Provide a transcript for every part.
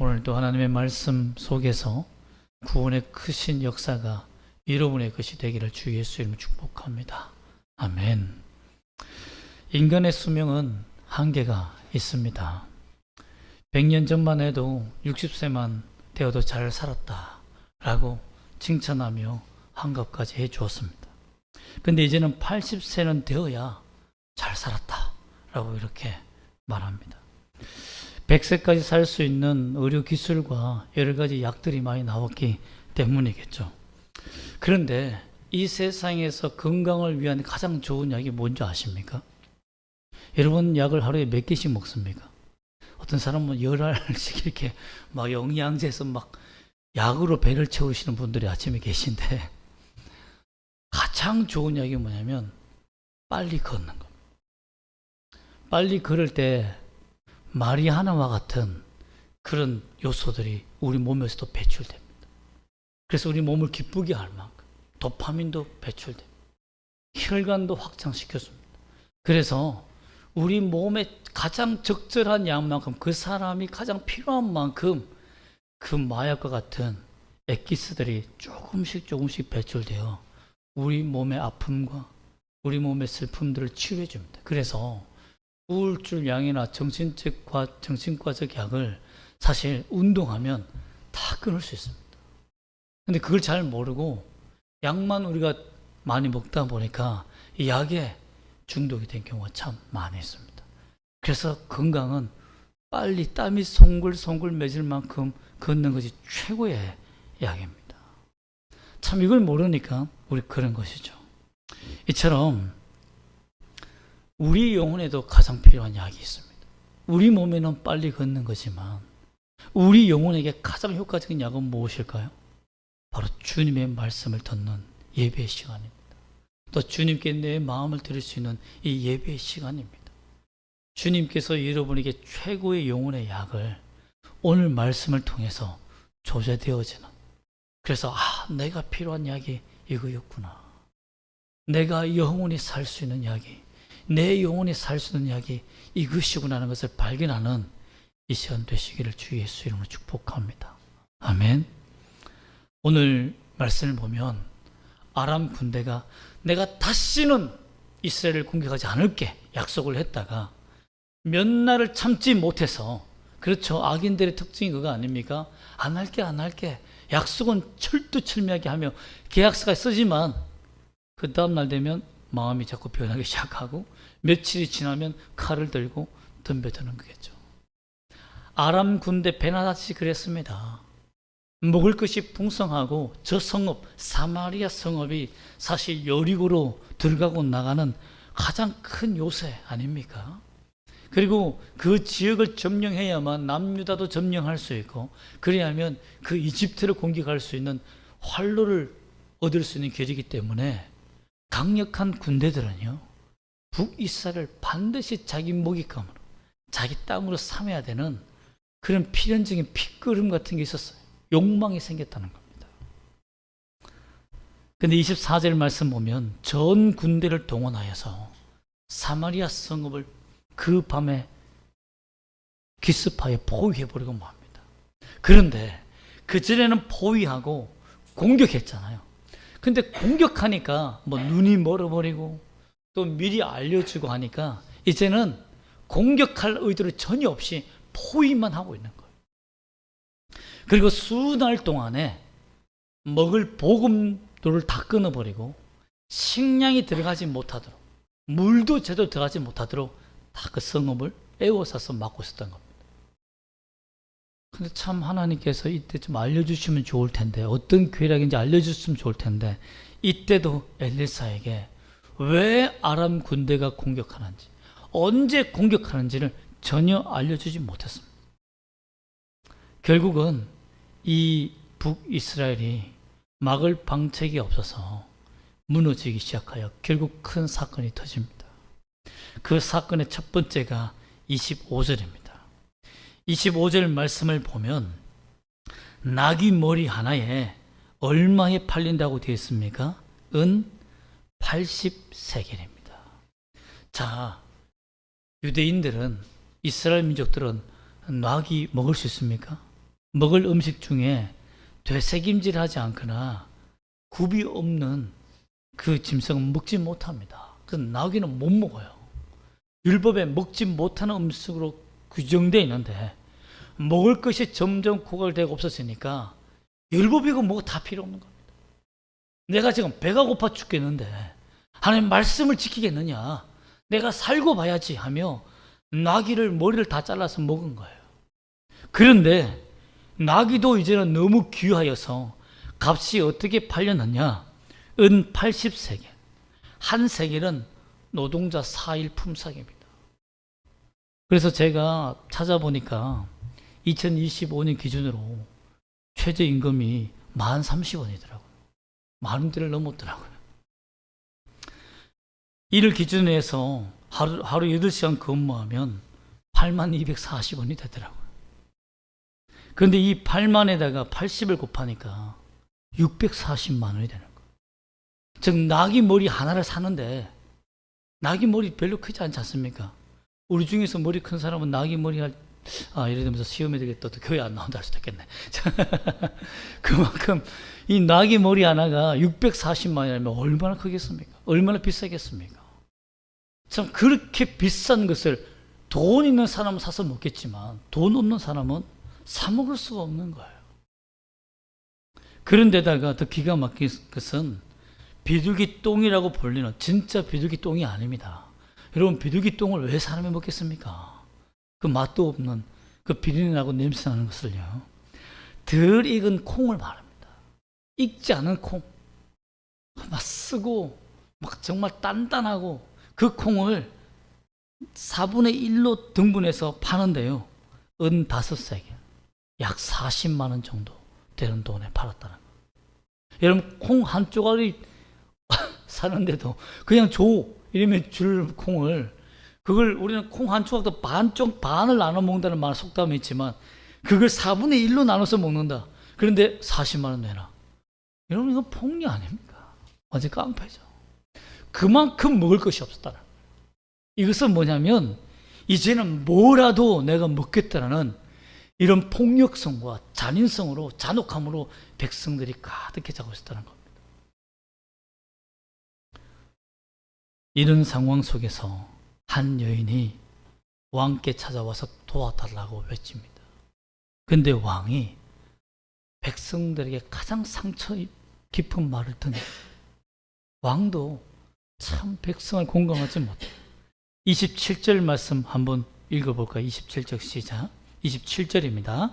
오늘도 하나님의 말씀 속에서 구원의 크신 역사가 여러분의 것이 되기를 주 예수 이름으로 축복합니다. 아멘. 인간의 수명은 한계가 있습니다. 100년 전만 해도 60세만 되어도 잘 살았다 라고 칭찬하며 환갑까지 해 주었습니다. 근데 이제는 80세는 되어야 잘 살았다 라고 이렇게 말합니다. 100세까지 살 수 있는 의료 기술과 여러 가지 약들이 많이 나왔기 때문이겠죠. 그런데 이 세상에서 건강을 위한 가장 좋은 약이 뭔지 아십니까? 여러분 약을 하루에 몇 개씩 먹습니까? 어떤 사람은 열알씩 이렇게 막 영양제에서 막 약으로 배를 채우시는 분들이 아침에 계신데 가장 좋은 약이 뭐냐면 빨리 걷는 겁니다. 빨리 걸을 때 마리아나와 같은 그런 요소들이 우리 몸에서도 배출됩니다. 그래서 우리 몸을 기쁘게 할 만큼 도파민도 배출됩니다. 혈관도 확장시켜줍니다. 그래서 우리 몸에 가장 적절한 약만큼 그 사람이 가장 필요한 만큼 그 마약과 같은 엑기스들이 조금씩 배출되어 우리 몸의 아픔과 우리 몸의 슬픔들을 치유해 줍니다. 그래서 우울증 약이나 정신과적 약을 사실 운동하면 다 끊을 수 있습니다. 근데 그걸 잘 모르고 약만 우리가 많이 먹다 보니까 이 약에 중독이 된 경우가 참 많이 있습니다. 그래서 건강은 빨리 땀이 송글송글 맺을 만큼 걷는 것이 최고의 약입니다. 참 이걸 모르니까 우리 그런 것이죠. 이처럼 우리 영혼에도 가장 필요한 약이 있습니다. 우리 몸에는 빨리 걷는 거지만 우리 영혼에게 가장 효과적인 약은 무엇일까요? 바로 주님의 말씀을 듣는 예배의 시간입니다. 또 주님께 내 마음을 드릴 수 있는 이 예배의 시간입니다. 주님께서 여러분에게 최고의 영혼의 약을 오늘 말씀을 통해서 조제되어지는, 그래서 내가 필요한 약이 이거였구나. 내가 영원히 살 수 있는 약이, 내 영혼이 살 수 있는 약이 이것이구나 하는 것을 발견하는 이 시간 되시기를 주 예수 이름으로 축복합니다. 아멘. 오늘 말씀을 보면 아람 군대가 내가 다시는 이스라엘을 공격하지 않을게 약속을 했다가 몇 날을 참지 못해서, 그렇죠, 악인들의 특징이 그거 아닙니까? 안 할게 약속은 철두철미하게 하며 계약서가 쓰지만 그 다음날 되면 마음이 자꾸 변하기 시작하고 며칠이 지나면 칼을 들고 덤벼드는 거겠죠. 아람 군대 베나다시 그랬습니다. 먹을 것이 풍성하고 저 성읍 사마리아 성읍이 사실 여리고로 들어가고 나가는 가장 큰 요새 아닙니까? 그리고 그 지역을 점령해야만 남유다도 점령할 수 있고, 그래야면 그 이집트를 공격할 수 있는 활로를 얻을 수 있는 길이기 때문에 강력한 군대들은요, 북이스라엘을 반드시 자기 먹잇감으로, 자기 땅으로 삼아야 되는 그런 필연적인 핏걸음 같은 게 있었어요. 욕망이 생겼다는 겁니다. 근데 24절 말씀 보면 전 군대를 동원하여서 사마리아 성읍을 그 밤에 기습하여 포위해버리고 맙니다. 그런데 그전에는 포위하고 공격했잖아요. 근데 공격하니까 눈이 멀어버리고 또 미리 알려주고 하니까 이제는 공격할 의도를 전혀 없이 포위만 하고 있는 거예요. 그리고 수날 동안에 먹을 보금도를 다 끊어버리고 식량이 들어가지 못하도록, 물도 제대로 들어가지 못하도록 다 그 성읍을 에워싸서 막고 있었던 겁니다. 근데 참 하나님께서 이때 좀 알려주시면 좋을 텐데, 어떤 계략인지 알려주셨으면 좋을 텐데, 이때도 엘리사에게 왜 아람 군대가 공격하는지, 언제 공격하는지를 전혀 알려주지 못했습니다. 결국은 이 북이스라엘이 막을 방책이 없어서 무너지기 시작하여 결국 큰 사건이 터집니다. 그 사건의 첫 번째가 25절입니다. 25절 말씀을 보면 나귀 머리 하나에 얼마에 팔린다고 되어 있습니까? 은 80세겔입니다. 자, 유대인들은, 이스라엘 민족들은 나귀 먹을 수 있습니까? 먹을 음식 중에 되새김질하지 않거나 굽이 없는 그 짐승은 먹지 못합니다. 그 나귀는 못 먹어요. 율법에 먹지 못하는 음식으로 규정되어 있는데 먹을 것이 점점 고갈되고 없어지니까 율법이고 뭐고 다 필요 없는 겁니다. 내가 지금 배가 고파 죽겠는데 하나님 말씀을 지키겠느냐, 내가 살고 봐야지 하며 나귀를 머리를 다 잘라서 먹은 거예요. 그런데 나귀도 이제는 너무 귀하여서 값이 어떻게 팔렸느냐, 은 80세겔, 한 세겔은 노동자 4일 품삯입니다. 그래서 제가 찾아보니까 2025년 기준으로 최저임금이 1030원이더라고요. 만 원대를 넘었더라고요. 이를 기준으로 해서 하루 8시간 근무하면 8240원이 되더라고요. 그런데 이 8만에다가 80을 곱하니까 640만 원이 되는 거예요. 즉 나귀 머리 하나를 사는데, 나귀 머리 별로 크지 않지 않습니까? 우리 중에서 머리 큰 사람은 나귀 머리 예를 들면서 시험에 되겠다, 또 교회 안 나온다 할 수도 있겠네. 그만큼 이 나귀 머리 하나가 640만 원이면 얼마나 크겠습니까? 얼마나 비싸겠습니까? 참 그렇게 비싼 것을 돈 있는 사람은 사서 먹겠지만 돈 없는 사람은 사 먹을 수가 없는 거예요. 그런데다가 더 기가 막힌 것은 비둘기 똥이라고 불리는 진짜 비둘기 똥이 아닙니다. 여러분, 비둘기 똥을 왜 사람이 먹겠습니까? 그 맛도 없는 그 비린내 나고 냄새 나는 것을요, 덜 익은 콩을 말합니다. 익지 않은 콩, 막 쓰고 막 정말 단단하고 그 콩을 4분의 1로 등분해서 파는데요, 은 5세겔, 약 40만 원 정도 되는 돈에 팔았다는 거예요. 여러분, 콩 한 쪼가리 사는데도 그냥 줘 이러면 줄 콩을, 그걸 우리는 콩 한 조각도 반을 나눠 먹는다는 말 속담이 있지만 그걸 4분의 1로 나눠서 먹는다. 그런데 40만 원 내놔. 여러분, 이건 폭리 아닙니까? 완전 깡패죠. 그만큼 먹을 것이 없었다는 거예요. 이것은 뭐냐면 이제는 뭐라도 내가 먹겠다는 이런 폭력성과 잔인성으로, 잔혹함으로 백성들이 가득해 자고 있었다는 겁니다. 이런 상황 속에서 한 여인이 왕께 찾아와서 도와달라고 외칩니다. 근데 왕이 백성들에게 가장 상처 깊은 말을 듣는, 왕도 참 백성을 공감하지 못해요. 27절 말씀 한번 읽어볼까요? 27절 시작. 27절입니다.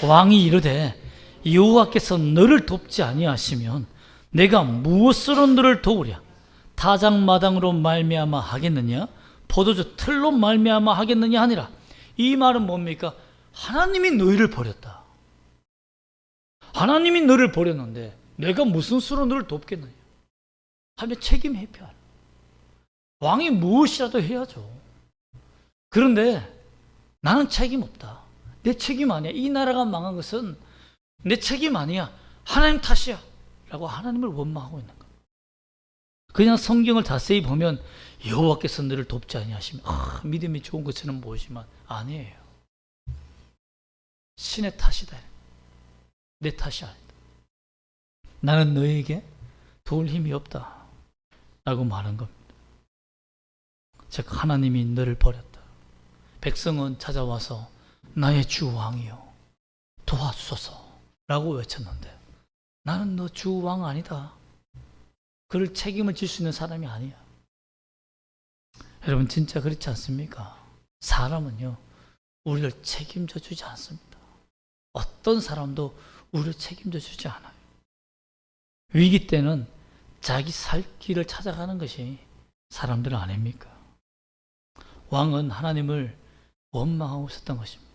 왕이 이르되 여호와께서 너를 돕지 아니하시면 내가 무엇으로 너를 도우랴? 타작마당으로 말미암아 하겠느냐? 포도주 틀로 말미암아 하겠느냐 하니라. 이 말은 뭡니까? 하나님이 너희를 버렸다. 하나님이 너를 버렸는데 내가 무슨 수로 너를 돕겠느냐 하며 책임 회피하라. 왕이 무엇이라도 해야죠. 그런데 나는 책임 없다. 내 책임 아니야. 이 나라가 망한 것은 내 책임 아니야. 하나님 탓이야. 라고 하나님을 원망하고 있는 거예요. 그냥 성경을 자세히 보면 여호와께서 너를 돕지 아니하시면 믿음이 좋은 것처럼 보이지만 아니에요. 신의 탓이다. 내 탓이 아니다. 나는 너에게 도울 힘이 없다. 라고 말한 겁니다. 즉 하나님이 너를 버렸다. 백성은 찾아와서 나의 주 왕이여 도와주소서 라고 외쳤는데 나는 너 주 왕 아니다. 그를 책임을 질 수 있는 사람이 아니야. 여러분, 진짜 그렇지 않습니까? 사람은요, 우리를 책임져 주지 않습니다. 어떤 사람도 우리를 책임져 주지 않아요. 위기 때는 자기 살 길을 찾아가는 것이 사람들 아닙니까? 왕은 하나님을 원망하고 있었던 것입니다.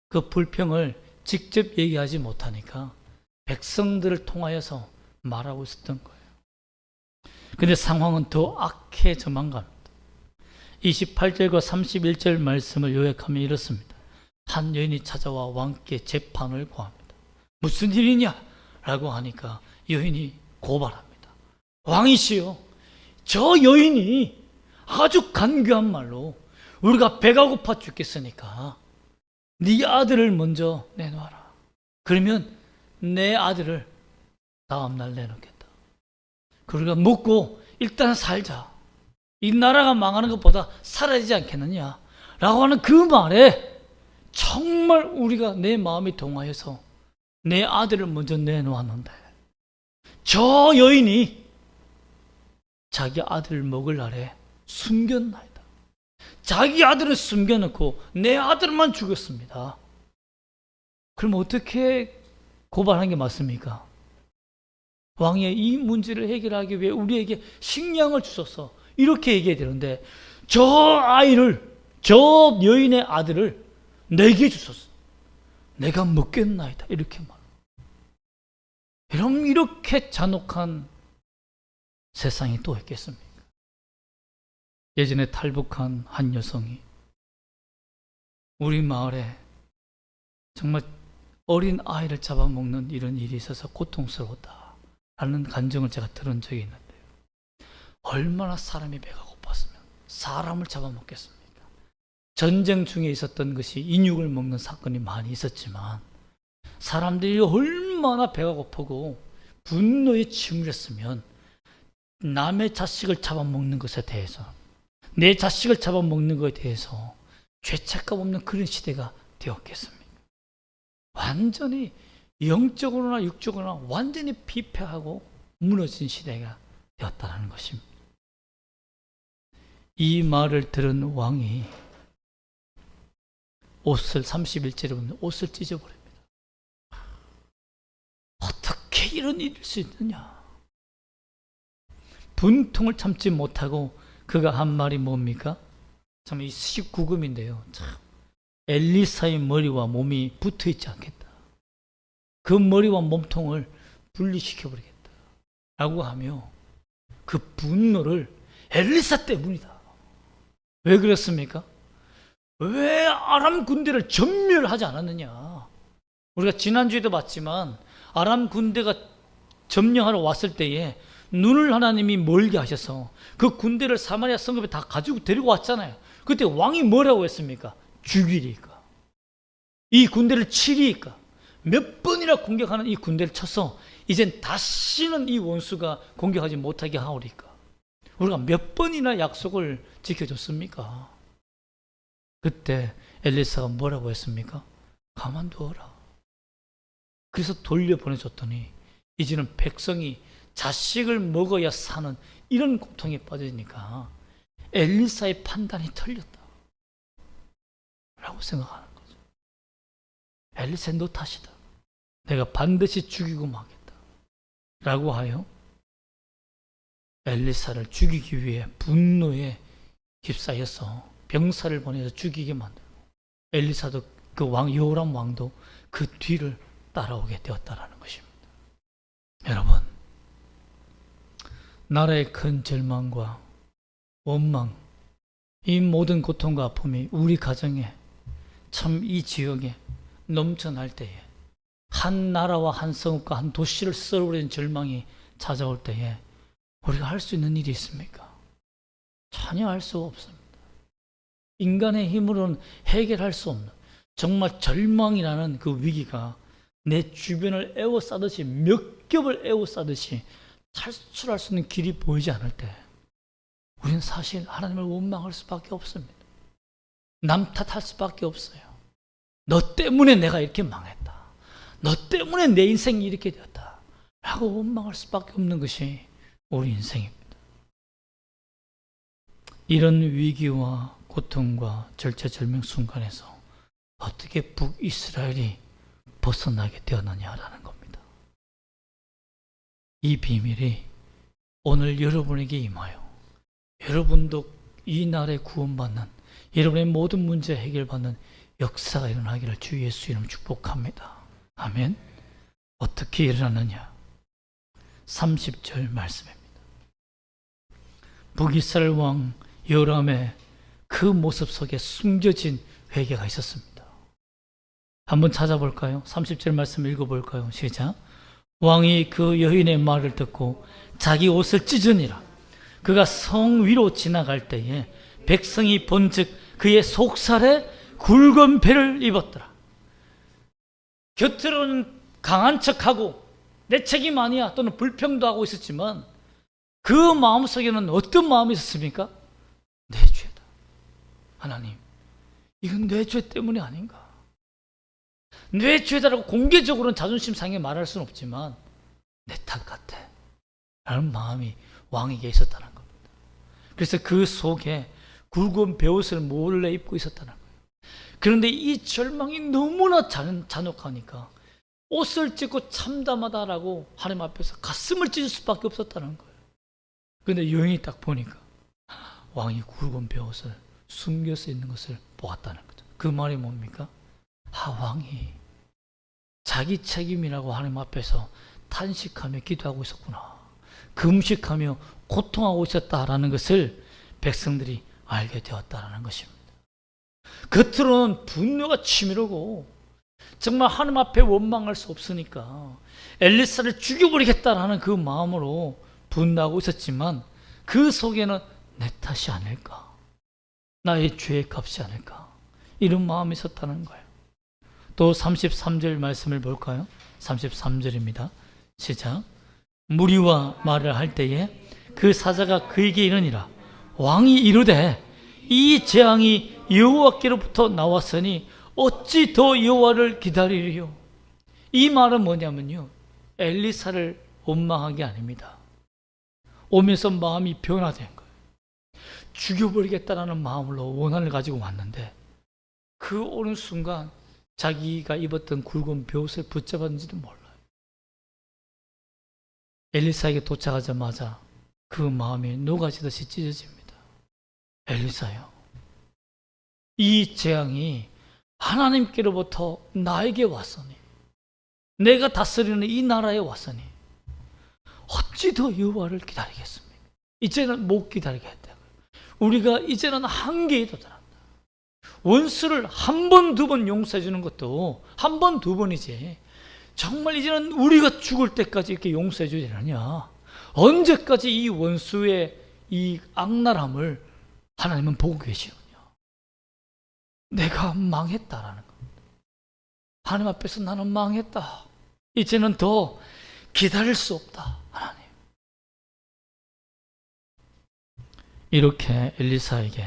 그 불평을 직접 얘기하지 못하니까 백성들을 통하여서 말하고 있었던 거예요. 근데 상황은 더 악해져만 갑니다. 28절과 31절 말씀을 요약하면 이렇습니다. 한 여인이 찾아와 왕께 재판을 구합니다. 무슨 일이냐? 라고 하니까 여인이 고발합니다. 왕이시여, 저 여인이 아주 간교한 말로 우리가 배가 고파 죽겠으니까 네 아들을 먼저 내놔라. 그러면 내 아들을 다음날 내놓겠다. 그러니까 묻고 일단 살자. 이 나라가 망하는 것보다 살아야 되지 않겠느냐 라고 하는 그 말에 정말 우리가 내 마음이 동하여서 내 아들을 먼저 내놓았는데, 저 여인이 자기 아들을 먹을 날에 숨겼나이다. 자기 아들을 숨겨놓고 내 아들만 죽였습니다. 그럼 어떻게 고발하는 게 맞습니까? 왕이 이 문제를 해결하기 위해 우리에게 식량을 주소서 이렇게 얘기해야 되는데, 저 아이를, 저 여인의 아들을 내게 주소서, 내가 먹겠나이다 이렇게 말. 여러분, 이렇게 잔혹한 세상이 또 있겠습니까? 예전에 탈북한 한 여성이 우리 마을에 정말 어린 아이를 잡아먹는 이런 일이 있어서 고통스러웠다라는 간증을 제가 들은 적이 있는데요. 얼마나 사람이 배가 고팠으면 사람을 잡아먹겠습니까? 전쟁 중에 있었던 것이 인육을 먹는 사건이 많이 있었지만 사람들이 얼마나 배가 고프고 분노에 침울했으면 남의 자식을 잡아먹는 것에 대해서, 내 자식을 잡아먹는 것에 대해서 죄책감 없는 그런 시대가 되었겠습니까? 완전히 영적으로나 육적으로나 완전히 피폐하고 무너진 시대가 되었다는 것입니다. 이 말을 들은 왕이 옷을 31절에 보면 옷을 찢어버립니다. 어떻게 이런 일일 수 있느냐? 분통을 참지 못하고 그가 한 말이 뭡니까? 참, 이 19금인데요. 참, 엘리사의 머리와 몸이 붙어 있지 않겠다. 그 머리와 몸통을 분리시켜버리겠다. 라고 하며 그 분노를 엘리사 때문이다. 왜 그랬습니까? 왜 아람 군대를 전멸하지 않았느냐? 우리가 지난주에도 봤지만 아람 군대가 점령하러 왔을 때에 눈을 하나님이 멀게 하셔서 그 군대를 사마리아 성읍에 다 가지고 데리고 왔잖아요. 그때 왕이 뭐라고 했습니까? 죽이리까? 이 군대를 치리까? 몇 번이나 공격하는 이 군대를 쳐서 이젠 다시는 이 원수가 공격하지 못하게 하오리까? 우리가 몇 번이나 약속을 지켜줬습니까? 그때 엘리사가 뭐라고 했습니까? 가만두어라. 그래서 돌려보내줬더니 이제는 백성이 자식을 먹어야 사는 이런 고통에 빠지니까 엘리사의 판단이 틀렸다 라고 생각하는 거죠. 엘리사, 너 탓이다. 내가 반드시 죽이고 마겠다 라고 하여 엘리사를 죽이기 위해 분노에 휩싸여서 병사를 보내서 죽이게 만들고, 엘리사도 그 왕, 여호람 왕도 그 뒤를 따라오게 되었다라는 것입니다. 여러분, 나라의 큰 절망과 원망, 이 모든 고통과 아픔이 우리 가정에, 참 이 지역에 넘쳐날 때에, 한 나라와 한 성읍과 한 도시를 썰어버리는 절망이 찾아올 때에 우리가 할 수 있는 일이 있습니까? 전혀 할 수가 없습니다. 인간의 힘으로는 해결할 수 없는, 정말 절망이라는 그 위기가 내 주변을 에워싸듯이, 몇 겹을 에워싸듯이 탈출할 수 있는 길이 보이지 않을 때 우리는 사실 하나님을 원망할 수밖에 없습니다. 남 탓할 수밖에 없어요. 너 때문에 내가 이렇게 망했다. 너 때문에 내 인생이 이렇게 되었다 라고 원망할 수밖에 없는 것이 우리 인생입니다. 이런 위기와 고통과 절체절명 순간에서 어떻게 북이스라엘이 벗어나게 되었느냐라는 겁니다. 이 비밀이 오늘 여러분에게 임하여 여러분도 이 날에 구원받는, 여러분의 모든 문제 해결받는 역사가 일어나기를 주 예수 이름 축복합니다. 아멘. 어떻게 일어나느냐? 30절 말씀입니다. 북이스라엘 왕 요람의 그 모습 속에 숨겨진 회개가 있었습니다. 한번 찾아볼까요? 30절 말씀 읽어볼까요? 시작. 왕이 그 여인의 말을 듣고 자기 옷을 찢으니라. 그가 성 위로 지나갈 때에 백성이 본즉 그의 속살에 굵은 배를 입었더라. 곁으로는 강한 척하고 내 책임 아니야 또는 불평도 하고 있었지만 그 마음속에는 어떤 마음이 있었습니까? 내 죄다. 하나님, 이건 내 죄 때문이 아닌가? 내 죄다라고 공개적으로는 자존심 상해 말할 수는 없지만 내 탓 같아 라는 마음이 왕에게 있었다는 겁니다. 그래서 그 속에 굵은 베옷을 몰래 입고 있었다는 거예요. 그런데 이 절망이 너무나 잔혹하니까 옷을 찢고 참담하다라고 하나님 앞에서 가슴을 찢을 수밖에 없었다는 거예요. 그런데 여인이 딱 보니까 왕이 굵은 베옷을 숨겨서 있는 것을 보았다는 거죠. 그 말이 뭡니까? 왕이 자기 책임이라고 하나님 앞에서 탄식하며 기도하고 있었구나. 금식하며 고통하고 있었다라는 것을 백성들이 알게 되었다라는 것입니다. 겉으로는 분노가 치밀고 정말 하나님 앞에 원망할 수 없으니까 엘리사를 죽여버리겠다라는 그 마음으로 분노하고 있었지만 그 속에는 내 탓이 아닐까, 나의 죄의 값이 아닐까, 이런 마음이 있었다는 거예요. 또 33절 말씀을 볼까요? 33절입니다. 시작. 무리와 말을 할 때에 그 사자가 그에게 이르니라. 왕이 이르되 이 재앙이 여호와께로부터 나왔으니 어찌 더 여호와를 기다리리요? 이 말은 뭐냐면요, 엘리사를 원망한 게 아닙니다. 오면서 마음이 변화된 거예요. 죽여버리겠다라는 마음으로 원한을 가지고 왔는데 그 오는 순간 자기가 입었던 굵은 베옷을 붙잡았는지도 몰라요. 엘리사에게 도착하자마자 그 마음이 녹아지듯이 찢어집니다. 엘리사요, 이 재앙이 하나님께로부터 나에게 왔으니, 내가 다스리는 이 나라에 왔으니 어찌 더 여호와를 기다리겠습니까? 이제는 못 기다리겠다. 우리가 이제는 한계에 도달한다. 원수를 한 번, 두 번 용서해 주는 것도 한 번, 두 번이지 정말 이제는 우리가 죽을 때까지 이렇게 용서해 주지 않냐? 언제까지 이 원수의 이 악랄함을 하나님은 보고 계시느냐? 내가 망했다라는 겁니다. 하나님 앞에서 나는 망했다. 이제는 더 기다릴 수 없다. 하나님. 이렇게 엘리사에게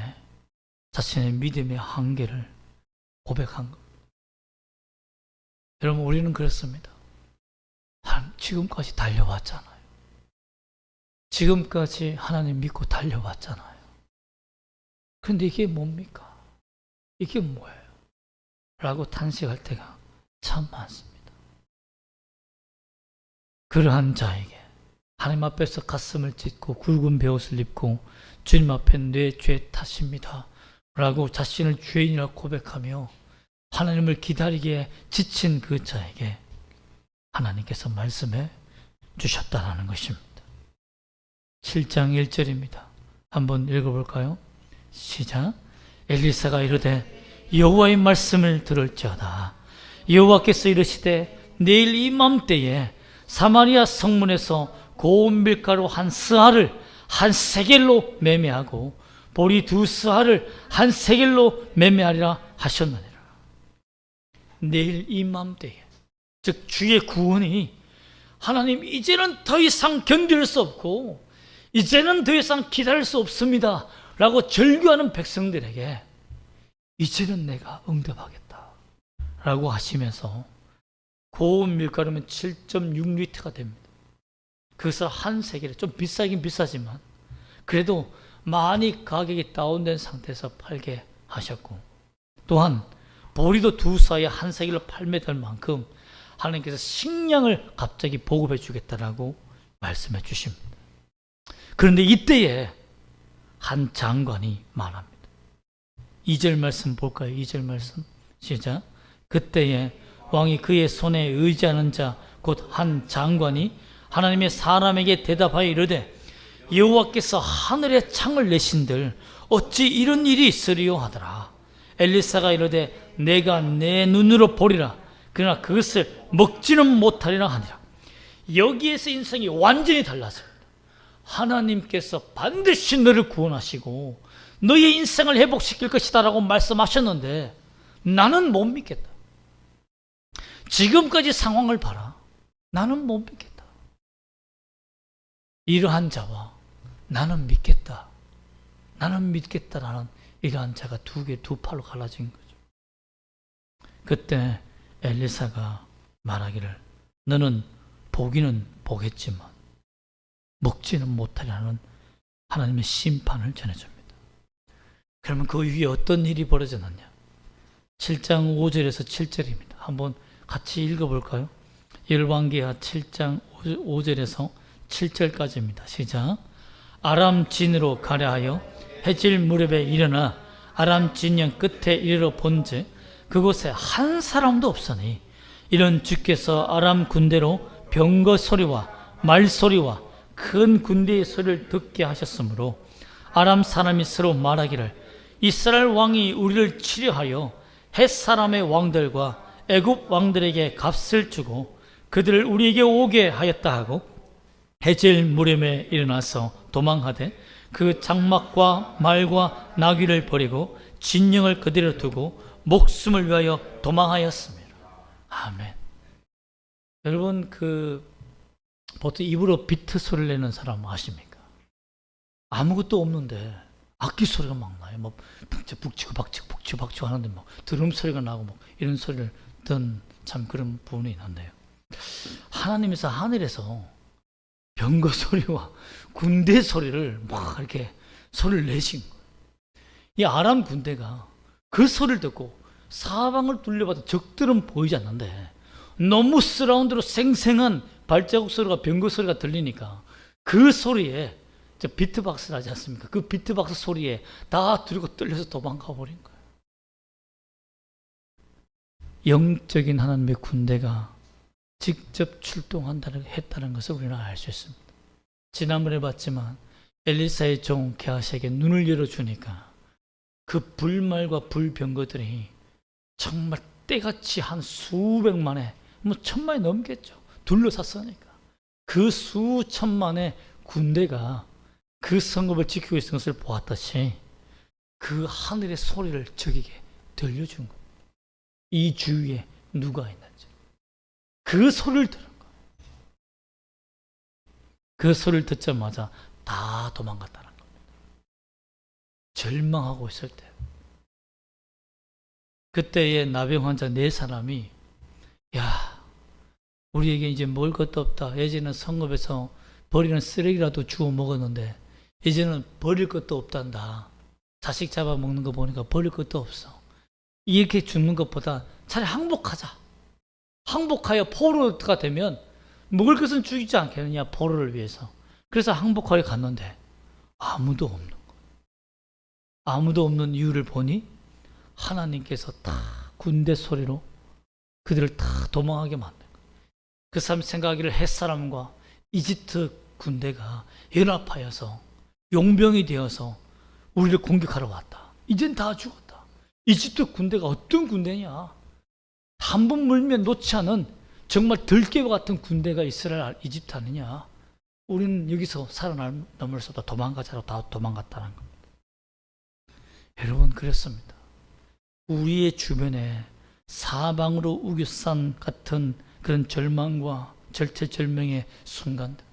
자신의 믿음의 한계를 고백한 것. 여러분, 우리는 그렇습니다. 지금까지 달려왔잖아요. 지금까지 하나님 믿고 달려왔잖아요. 그런데 이게 뭡니까? 이게 뭐예요? 라고 탄식할 때가 참 많습니다. 그러한 자에게 하나님 앞에서 가슴을 찢고 굵은 베옷을 입고 주님 앞에 내 죄 탓입니다 라고 자신을 죄인이라고 고백하며 하나님을 기다리기에 지친 그 자에게 하나님께서 말씀해 주셨다는 것입니다. 7장 1절입니다. 한번 읽어볼까요? 시작. 엘리사가 이르되 여호와의 말씀을 들을지어다. 여호와께서 이르시되 내일 이맘때에 사마리아 성문에서 고운 밀가루 한 스아를 한 세겔로 매매하고 보리 두 스아를 한 세겔로 매매하리라 하셨느니라. 내일 이맘때에, 즉 주의 구원이 하나님 이제는 더 이상 견딜 수 없고 이제는 더 이상 기다릴 수 없습니다 라고 절규하는 백성들에게 이제는 내가 응답하겠다 라고 하시면서 고운 밀가루면 7.6리터가 됩니다. 그것을 한 세겔에, 좀 비싸긴 비싸지만 그래도 많이 가격이 다운된 상태에서 팔게 하셨고, 또한 보리도 두 사이에 한 세겔로 팔매될 만큼 하나님께서 식량을 갑자기 보급해 주겠다라고 말씀해 주십니다. 그런데 이때에 한 장관이 말합니다. 2절 말씀 볼까요? 2절 말씀 시작. 그때에 왕이 그의 손에 의지하는 자 곧 한 장관이 하나님의 사람에게 대답하여 이르되 여호와께서 하늘에 창을 내신들 어찌 이런 일이 있으리요 하더라. 엘리사가 이르되 내가 내 눈으로 보리라. 그러나 그것을 먹지는 못하리라 하니라. 여기에서 인생이 완전히 달라집니다. 하나님께서 반드시 너를 구원하시고 너의 인생을 회복시킬 것이다 라고 말씀하셨는데 나는 못 믿겠다. 지금까지 상황을 봐라. 나는 못 믿겠다. 이러한 자와 나는 믿겠다. 나는 믿겠다라는 이러한 자가 두 팔로 갈라진 거죠. 그때 엘리사가 말하기를 너는 보기는 보겠지만 먹지는 못하리라는 하나님의 심판을 전해줍니다. 그러면 그 위에 어떤 일이 벌어졌느냐? 7장 5절에서 7절입니다. 한번 같이 읽어볼까요? 열왕기하 7장 5절에서 7절까지입니다. 시작. 아람 진으로 가려 하여 해질 무렵에 일어나 아람 진영 끝에 이르러 본즉 그곳에 한 사람도 없으니 이런 주께서 아람 군대로 병거 소리와 말소리와 큰 군대의 소리를 듣게 하셨으므로 아람 사람이 서로 말하기를 이스라엘 왕이 우리를 치려하여 헷 사람의 왕들과 애굽 왕들에게 값을 주고 그들을 우리에게 오게 하였다 하고 해질 무렵에 일어나서 도망하되 그 장막과 말과 나귀를 버리고 진영을 그대로 두고 목숨을 위하여 도망하였습니다. 아멘. 여러분 보통 입으로 비트 소리를 내는 사람 아십니까? 아무것도 없는데 악기 소리가 막 나요. 뭐 북치고 박치고 하는데 뭐 드럼 소리가 나고 뭐 이런 소리를 듣는 참 그런 부분이 있는데요. 하나님께서 하늘에서 병거 소리와 군대 소리를 막 이렇게 소리를 내신 거예요. 이 아람 군대가 그 소리를 듣고 사방을 둘러봐도 적들은 보이지 않는데 너무 서라운드로 생생한 발자국 소리가 병거 소리가 들리니까 그 소리에 비트박스를 하지 않습니까? 그 비트박스 소리에 다 두리고 떨려서 도망가 버린 거예요. 영적인 하나님의 군대가 직접 했다는 것을 우리는 알 수 있습니다. 지난번에 봤지만 엘리사의 종 게하시에게 눈을 열어주니까 그 불말과 불병거들이 정말 때같이 한 수백만에 뭐 천만이 넘겠죠. 둘러쌌으니까 그 수천만의 군대가 그 성읍을 지키고 있는 것을 보았듯이 그 하늘의 소리를 적에게 들려준 거예요. 이 주위에 누가 있는지 그 소리를 들은 거예요. 그 소리를 듣자마자 다 도망갔다는 겁니다. 절망하고 있을 때 그때의 나병 환자 4사람이 야 우리에게 이제 먹을 것도 없다. 예전에는 성읍에서 버리는 쓰레기라도 주워 먹었는데 이제는 버릴 것도 없단다. 자식 잡아먹는 거 보니까 버릴 것도 없어. 이렇게 죽는 것보다 차라리 항복하자. 항복하여 포로가 되면 먹을 것은 죽이지 않겠느냐, 포로를 위해서. 그래서 항복하여 갔는데 아무도 없는 거예요. 아무도 없는 이유를 보니 하나님께서 다 군대 소리로 그들을 다 도망하게 만든 거예요. 그 사람 생각하기를 햇사람과 이집트 군대가 연합하여서 용병이 되어서 우리를 공격하러 왔다. 이젠 다 죽었다. 이집트 군대가 어떤 군대냐? 한 번 물면 놓지 않은 정말 들깨와 같은 군대가 이스라엘 이집트 아니냐? 우리는 여기서 살아남을 수 없다. 도망가자로 다 도망갔다는 겁니다. 여러분 그랬습니다. 우리의 주변에 사방으로 우겨싼 같은 그런 절망과 절체절명의 순간들,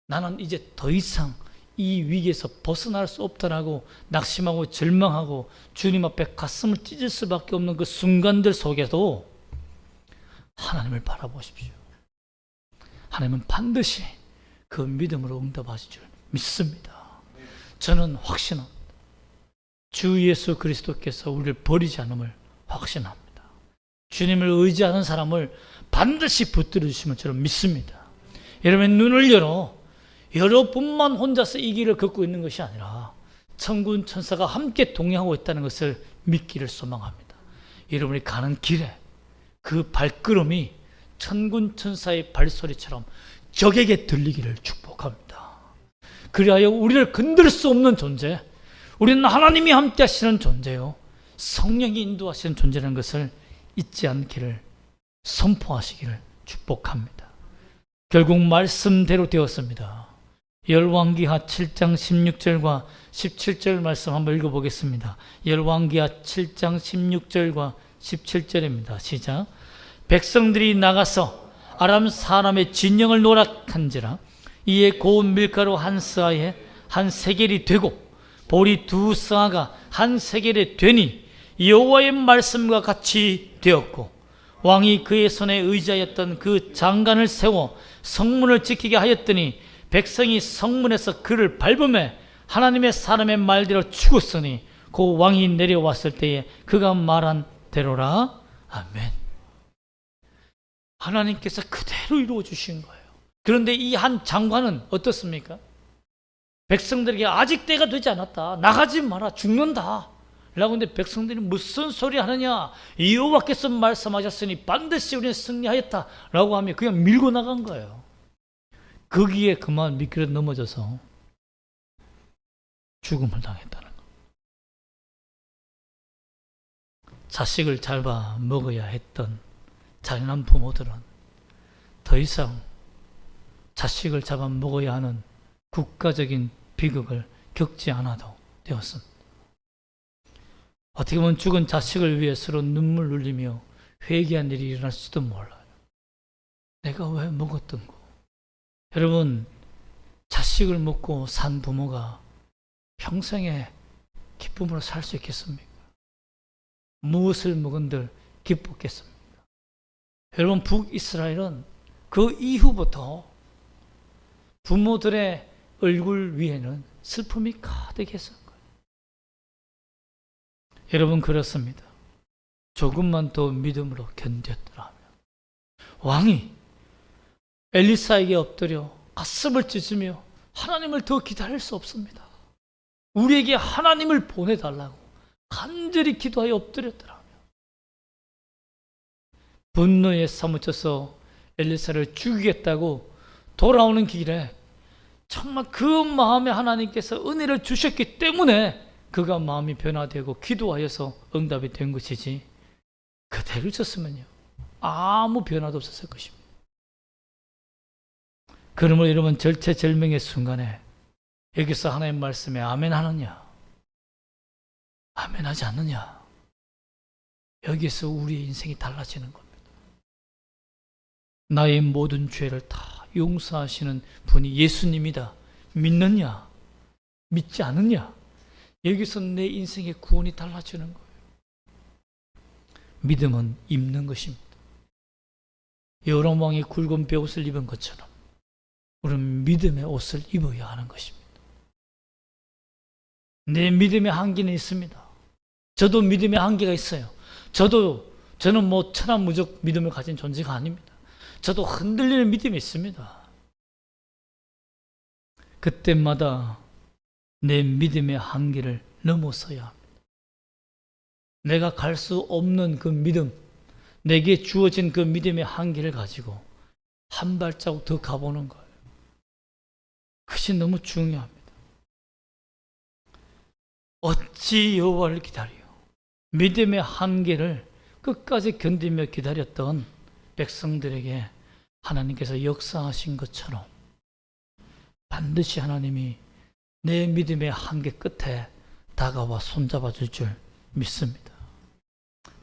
나는 이제 더 이상 이 위기에서 벗어날 수 없다라고 낙심하고 절망하고 주님 앞에 가슴을 찢을 수밖에 없는 그 순간들 속에도 하나님을 바라보십시오. 하나님은 반드시 그 믿음으로 응답하실 줄 믿습니다. 저는 확신합니다. 주 예수 그리스도께서 우리를 버리지 않음을 확신합니다. 주님을 의지하는 사람을 반드시 붙들어 주시면 저는 믿습니다. 여러분 눈을 열어 여러분만 혼자서 이 길을 걷고 있는 것이 아니라 천군 천사가 함께 동행하고 있다는 것을 믿기를 소망합니다. 여러분이 가는 길에 그 발걸음이 천군 천사의 발소리처럼 적에게 들리기를 축복합니다. 그리하여 우리를 건들 수 없는 존재, 우리는 하나님이 함께 하시는 존재요, 성령이 인도하시는 존재라는 것을 잊지 않기를 선포하시기를 축복합니다. 결국 말씀대로 되었습니다. 열왕기하 7장 16절과 17절 말씀 한번 읽어보겠습니다. 열왕기하 7장 16절과 17절입니다. 시작. 백성들이 나가서 아람 사람의 진영을 노락한지라. 이에 고운 밀가루 한 스아에 한 세겔이 되고 보리 두 스아가 한 세겔이 되니 여호와의 말씀과 같이 되었고, 왕이 그의 손에 의지하였던 그 장관을 세워 성문을 지키게 하였더니 백성이 성문에서 그를 밟음에 하나님의 사람의 말대로 죽었으니 그 왕이 내려왔을 때에 그가 말한 대로라. 아멘. 하나님께서 그대로 이루어 주신 거예요. 그런데 이 한 장관은 어떻습니까? 백성들에게 아직 때가 되지 않았다, 나가지 마라, 죽는다 라고. 근데 백성들이 무슨 소리 하느냐, 여호와께서 말씀하셨으니 반드시 우리는 승리하였다 라고 하며 그냥 밀고 나간 거예요. 거기에 그만 미끄러 넘어져서 죽음을 당했다는 거. 자식을 잡아 먹어야 했던 잔인한 부모들은 더 이상 자식을 잡아 먹어야 하는 국가적인 비극을 겪지 않아도 되었습니다. 어떻게 보면 죽은 자식을 위해 서로 눈물 흘리며 회개한 일이 일어날지도 몰라요. 내가 왜 먹었던 거. 여러분, 자식을 먹고 산 부모가 평생의 기쁨으로 살 수 있겠습니까? 무엇을 먹은들 기뻤겠습니까? 여러분, 북이스라엘은 그 이후부터 부모들의 얼굴 위에는 슬픔이 가득했을 거예요. 여러분, 그렇습니다. 조금만 더 믿음으로 견뎠더라면 왕이 엘리사에게 엎드려 가슴을 찢으며 하나님을 더 기다릴 수 없습니다, 우리에게 하나님을 보내달라고 간절히 기도하여 엎드렸더라면, 분노에 사무쳐서 엘리사를 죽이겠다고 돌아오는 길에 정말 그 마음에 하나님께서 은혜를 주셨기 때문에 그가 마음이 변화되고 기도하여서 응답이 된 것이지, 그대로 있었으면요 아무 변화도 없었을 것입니다. 그러므로 여러분, 절체절명의 순간에 여기서 하나님의 말씀에 아멘 하느냐, 아멘 하지 않느냐, 여기서 우리의 인생이 달라지는 겁니다. 나의 모든 죄를 다 용서하시는 분이 예수님이다 믿느냐, 믿지 않느냐, 여기서 내 인생의 구원이 달라지는 거예요. 믿음은 입는 것입니다. 여호람 왕이 굵은 베옷을 입은 것처럼 우리는 믿음의 옷을 입어야 하는 것입니다. 내 믿음의 한계는 있습니다. 저도 믿음의 한계가 있어요. 저는 뭐 천하무적 믿음을 가진 존재가 아닙니다. 저도 흔들리는 믿음이 있습니다. 그때마다 내 믿음의 한계를 넘어서야 합니다. 내가 갈 수 없는 그 믿음, 내게 주어진 그 믿음의 한계를 가지고 한 발자국 더 가보는 거예요. 그것이 너무 중요합니다. 어찌 여호와를 기다려? 믿음의 한계를 끝까지 견디며 기다렸던 백성들에게 하나님께서 역사하신 것처럼 반드시 하나님이 내 믿음의 한계 끝에 다가와 손잡아 줄 줄 믿습니다.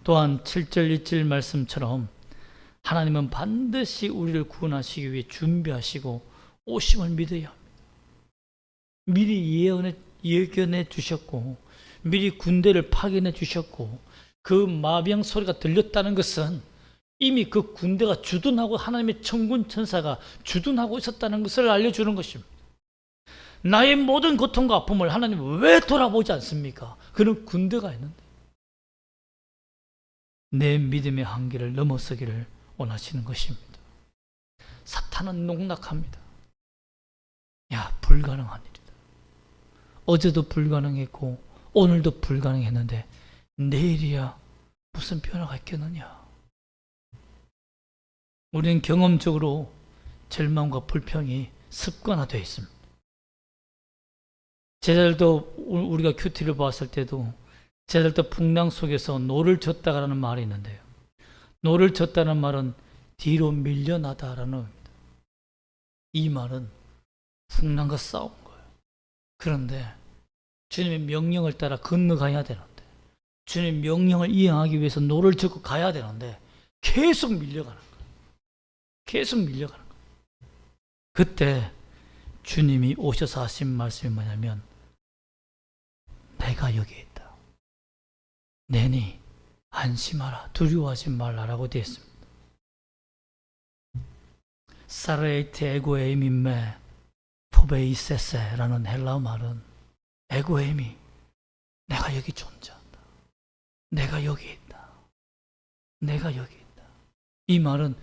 또한 7절 1절 말씀처럼 하나님은 반드시 우리를 구원하시기 위해 준비하시고 오심을 믿어야 합니다. 미리 예견해 주셨고 미리 군대를 파견해 주셨고 그 마병 소리가 들렸다는 것은 이미 그 군대가 주둔하고 하나님의 천군 천사가 주둔하고 있었다는 것을 알려주는 것입니다. 나의 모든 고통과 아픔을 하나님 왜 돌아보지 않습니까? 그런 군대가 있는데 내 믿음의 한계를 넘어서기를 원하시는 것입니다. 사탄은 농락합니다. 야, 불가능한 일이다. 어제도 불가능했고 오늘도 불가능했는데 내일이야 무슨 변화가 있겠느냐. 우리는 경험적으로 절망과 불평이 습관화되어 있습니다. 제자들도 우리가 큐티를 봤을 때도 제자들도 풍랑 속에서 노를 젓다라는 말이 있는데요. 노를 젓다는 말은 뒤로 밀려나다라는 의미입니다. 이 말은 풍랑과 싸운 거예요. 그런데 주님의 명령을 따라 건너가야 되는데 주님의 명령을 이행하기 위해서 노를 젓고 가야 되는데 계속 밀려가는 거예요. 계속 밀려가는 거예요. 그때 주님이 오셔서 하신 말씀이 뭐냐면, 내가 여기 있다. 내니 안심하라, 두려워하지 말라라고 되어 있습니다. 사르에이트 에고에임인메 포베이세세라는 헬라어 말은, 에고에임이 내가 여기 존재한다. 내가 여기 있다. 내가 여기 있다. 이 말은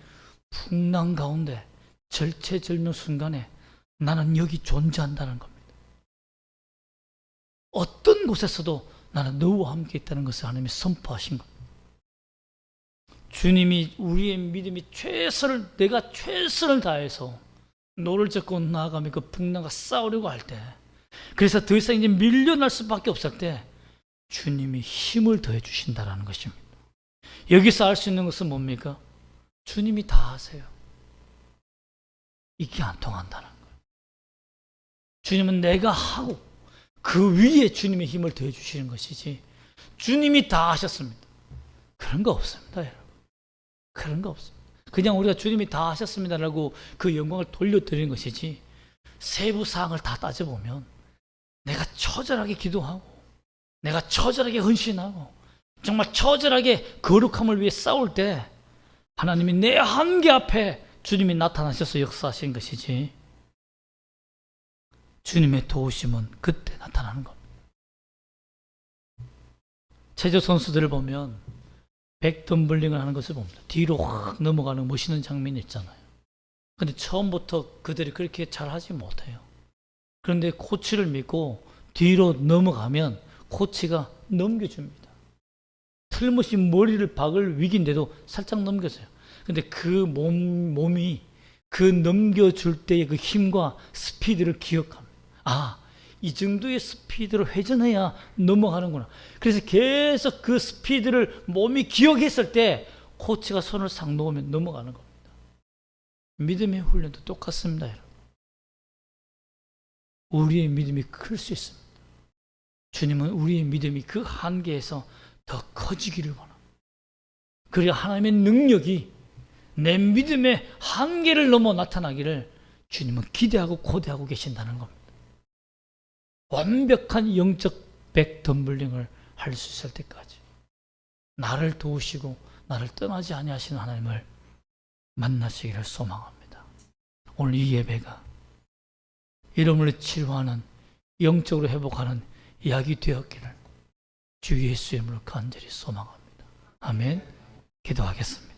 풍랑 가운데 절체절명 순간에 나는 여기 존재한다는 겁니다. 어떤 곳에서도 나는 너와 함께 있다는 것을 하나님이 선포하신 겁니다. 주님이 우리의 믿음이 내가 최선을 다해서 노를 젓고 나아가며 그 풍랑과 싸우려고 할 때, 그래서 더 이상 이제 밀려날 수밖에 없을 때 주님이 힘을 더해 주신다는 것입니다. 여기서 알 수 있는 것은 뭡니까? 주님이 다 하세요. 이게 안 통한다는 거예요. 주님은 내가 하고 그 위에 주님의 힘을 더해 주시는 것이지, 주님이 다 하셨습니다. 그런 거 없습니다, 여러분. 그런 거 없습니다. 그냥 우리가 주님이 다 하셨습니다라고 그 영광을 돌려드리는 것이지, 세부 사항을 다 따져보면 내가 처절하게 기도하고, 내가 처절하게 헌신하고, 정말 처절하게 거룩함을 위해 싸울 때 하나님이 내 한계 앞에 주님이 나타나셔서 역사하신 것이지, 주님의 도우심은 그때 나타나는 겁니다. 체조 선수들을 보면 백덤블링을 하는 것을 봅니다. 뒤로 확 넘어가는 멋있는 장면이 있잖아요. 근데 처음부터 그들이 그렇게 잘하지 못해요. 그런데 코치를 믿고 뒤로 넘어가면 코치가 넘겨줍니다. 틀림없이 머리를 박을 위기인데도 살짝 넘겨져요. 근데 그 몸이 그 넘겨줄 때의 그 힘과 스피드를 기억합니다. 아, 이 정도의 스피드로 회전해야 넘어가는구나. 그래서 계속 그 스피드를 몸이 기억했을 때 코치가 손을 싹 놓으면 넘어가는 겁니다. 믿음의 훈련도 똑같습니다, 여러분. 우리의 믿음이 클 수 있습니다. 주님은 우리의 믿음이 그 한계에서 더 커지기를 원합니다. 그리고 하나님의 능력이 내 믿음의 한계를 넘어 나타나기를 주님은 기대하고 고대하고 계신다는 겁니다. 완벽한 영적 백덤블링을 할 수 있을 때까지 나를 도우시고 나를 떠나지 아니하시는 하나님을 만나시기를 소망합니다. 오늘 이 예배가 이름을 치료하는, 영적으로 회복하는 약이 되었기를 주 예수의 이름으로 간절히 소망합니다. 아멘. 기도하겠습니다.